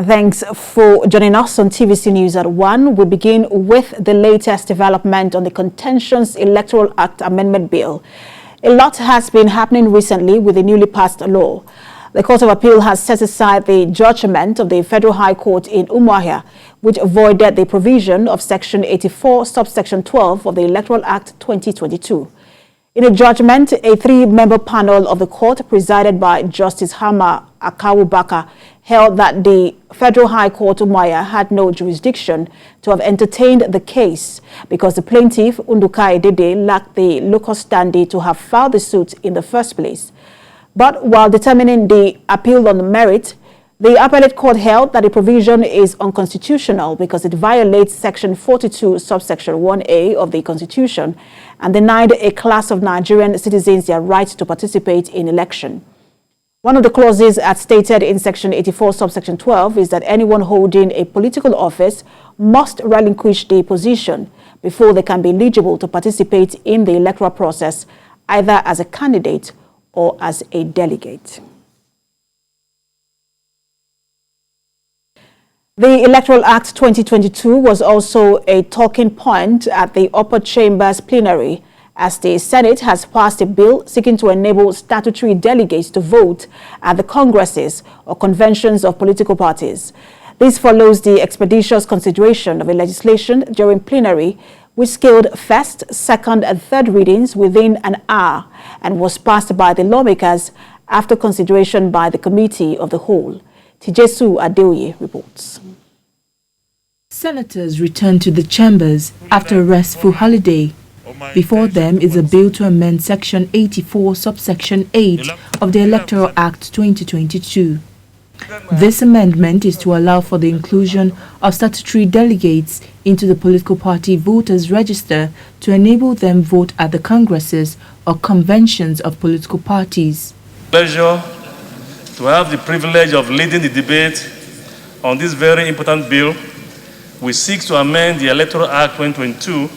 Thanks for joining us on TVC News at 1. We begin with the latest development on the contentious Electoral Act Amendment Bill. A lot has been happening recently with the newly passed law. The Court of Appeal has set aside the judgment of the Federal High Court in Umuahia, which voided the provision of Section 84, subsection 12 of the Electoral Act 2022. In a judgment, a three-member panel of the court, presided by Justice Hama Akawubaka, held that the Federal High Court Umuahia had no jurisdiction to have entertained the case because the plaintiff, Undukai Dede, lacked the local standing to have filed the suit in the first place. But while determining the appeal on the merit, the appellate court held that the provision is unconstitutional because it violates Section 42, subsection 1A of the Constitution and denied a class of Nigerian citizens their right to participate in election. One of the clauses as stated in Section 84, subsection 12 is that anyone holding a political office must relinquish the position before they can be eligible to participate in the electoral process, either as a candidate or as a delegate. The Electoral Act 2022 was also a talking point at the upper chamber's plenary, as the Senate has passed a bill seeking to enable statutory delegates to vote at the congresses or conventions of political parties. This follows the expeditious consideration of a legislation during plenary, which scaled first, second, and third readings within an hour and was passed by the lawmakers after consideration by the Committee of the Whole. Tijesu Adeoye reports. Senators returned to the chambers after a restful holiday. Before them is a bill to amend Section 84, subsection 8 of the Electoral Act 2022. This amendment is to allow for the inclusion of statutory delegates into the political party voters register to enable them vote at the congresses or conventions of political parties. Pleasure to have the privilege of leading the debate on this very important bill, which seeks to amend the Electoral Act 2022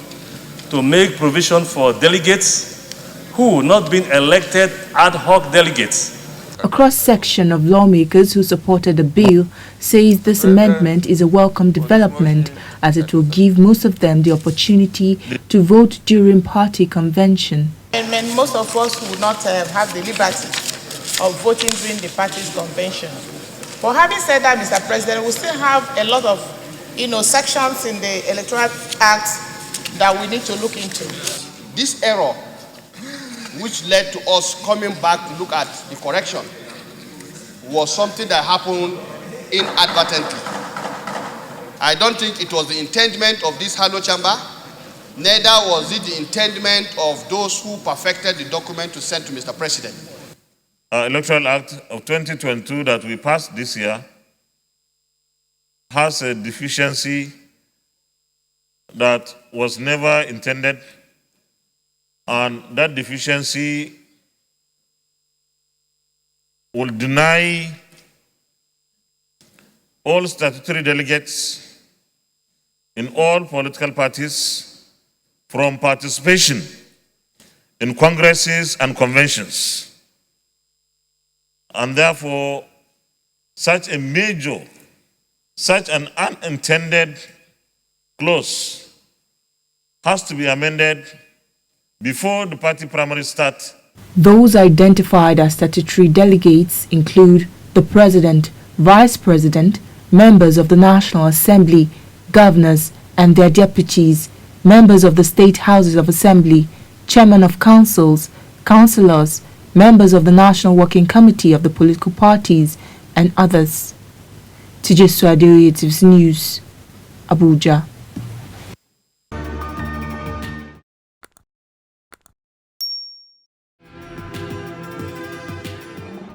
to make provision for delegates who not been elected ad hoc delegates. A cross-section of lawmakers who supported the bill says this amendment is a welcome development as it will give most of them the opportunity to vote during party convention. And most of us will not have the liberty of voting during the party's convention. But having said that, Mr. President, we still have a lot of sections in the Electoral Act that we need to look into. This error, which led to us coming back to look at the correction, was something that happened inadvertently. I don't think it was the intendment of this Halo Chamber, neither was it the intendment of those who perfected the document to send to Mr. President. Our Electoral Act of 2022 that we passed this year has a deficiency that was never intended, and that deficiency will deny all statutory delegates in all political parties from participation in congresses and conventions. And therefore, such an unintended clause has to be amended before the party primaries start. Those identified as statutory delegates include the President, Vice President, members of the National Assembly, governors and their deputies, members of the State Houses of Assembly, chairmen of councils, councillors, members of the National Working Committee of the political parties, and others. Tijesu Adeoye, TVC News, Abuja.